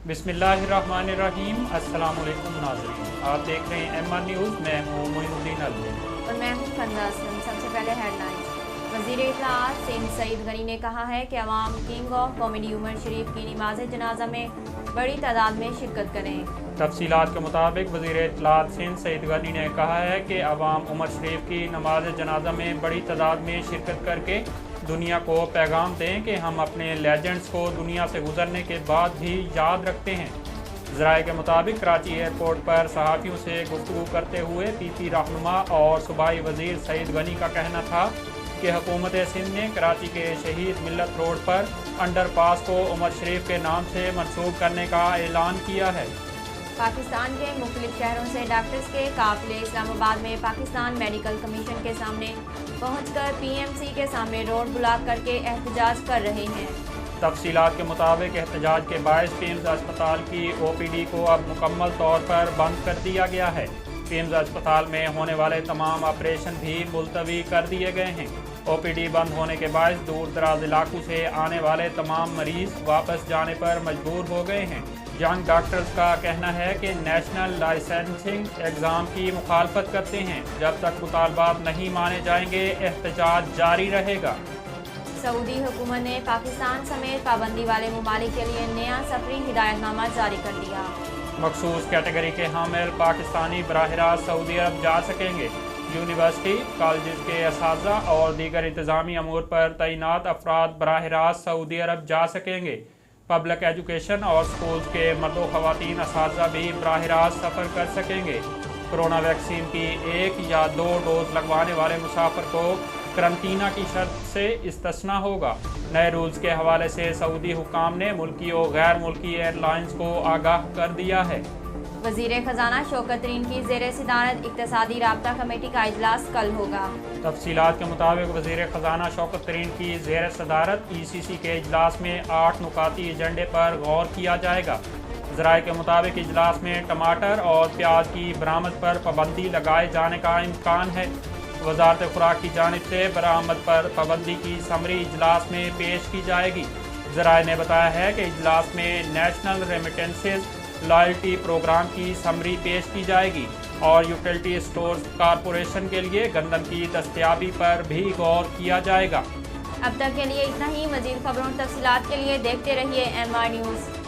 बिस्मिल्लाहिर्रहमानिर्रहीम। अस्सलाम वालेकुम नाज़रीन, आप देख रहे हैं MR न्यूज़। मैं हूँ मोइनुद्दीन अलवी और मैं हूँ फंदा असलम। सबसे पहले हेडलाइंस। वज़ीर इत्तलाआत सईद गनी ने कहा है कि अवाम किंग ऑफ कॉमेडी उमर शरीफ की नमाज जनाजा में बड़ी तादाद में शिरकत करें। तफसीलात के मुताबिक वज़ीर इत्तलाआत सईद गनी ने कहा है कि अवाम उमर शरीफ की नमाज जनाजा में बड़ी तादाद में शिरकत करके दुनिया को पैगाम दें कि हम अपने लेजेंड्स को दुनिया से गुजरने के बाद भी याद रखते हैं। ज़राए के मुताबिक कराची एयरपोर्ट पर सहाफ़ियों से गुफ्तगू करते हुए PP रहनुमा और सूबाई वज़ीर सईद गनी का कहना था कि हुकूमत सिंध ने कराची के शहीद मिल्लत रोड पर अंडर पास को उमर शरीफ के नाम से मनसूब करने का ऐलान किया है। पाकिस्तान के मुख्तलिफ शहरों से डॉक्टर्स के काफिले इस्लामाबाद में पाकिस्तान मेडिकल कमीशन के सामने पहुंचकर PMC के सामने रोड ब्लॉक करके एहतजाज कर रहे हैं। तफसीलात के मुताबिक एहतजाज के बायस PIMS अस्पताल की OPD को अब मुकम्मल तौर पर बंद कर दिया गया है। PIMS अस्पताल में होने वाले तमाम ऑपरेशन भी मुलतवी कर दिए गए हैं। OPD बंद होने के बायस दूर दराज इलाकों से आने वाले तमाम मरीज वापस जाने पर मजबूर हो गए हैं। यंग डॉक्टर्स का कहना है कि नेशनल लाइसेंसिंग एग्ज़ाम की मुखालफत करते हैं। जब तक मुतालबात नहीं माने जाएंगे एहतजाज जारी रहेगा। सऊदी हुकूमत ने पाकिस्तान समेत पाबंदी वाले ममालिक के लिए नया सफरी हिदायतनामा जारी कर दिया। मखसूस कैटेगरी के हामिल पाकिस्तानी बराह रास्त सऊदी अरब जा सकेंगे। यूनिवर्सिटी, कॉलेज के असातिज़ा और दीगर इंतज़ामी अमूर पर तैनात अफराद बराह रास्त सऊदी अरब जा सकेंगे। पब्लिक एजुकेशन और स्कूल्स के मर्दो ख़वातीन असातिज़ा भी बराह रास्त सफ़र कर सकेंगे। कोरोना वैक्सीन की 1 या 2 डोज लगवाने वाले मुसाफिर को करंटीना की शर्त से इस्तिस्ना होगा। नए रूल्स के हवाले से सऊदी हुक्काम ने मुल्की और गैर मुल्की एयरलाइंस को आगाह कर दिया है। वज़ीर ख़जाना शौकत तरीन की ज़ेर सदारत इक़्तिसादी राब्ता कमेटी का इजलास कल होगा। तफसीलात के मुताबिक वज़ीर ख़जाना शौकत तरीन की ज़ेर सदारत ECC के इजलास में 8 नुकाती एजेंडे पर गौर किया जाएगा। ज़राए के मुताबिक इजलास में टमाटर और प्याज की बरामद पर पाबंदी लगाए जाने का इम्कान है। वज़ारत खुराक की जानिब से बरामद पर पाबंदी की समरी इजलास में पेश की जाएगी। ज़राए ने बताया है कि इजलास में नेशनल रेमिटेंसेज लॉयल्टी प्रोग्राम की समरी पेश की जाएगी और यूटिलिटी स्टोर्स कॉरपोरेशन के लिए गंदम की दस्तयाबी पर भी गौर किया जाएगा। अब तक के लिए इतना ही। मज़ीद खबरों और तफसीलात के लिए देखते रहिए MR न्यूज़।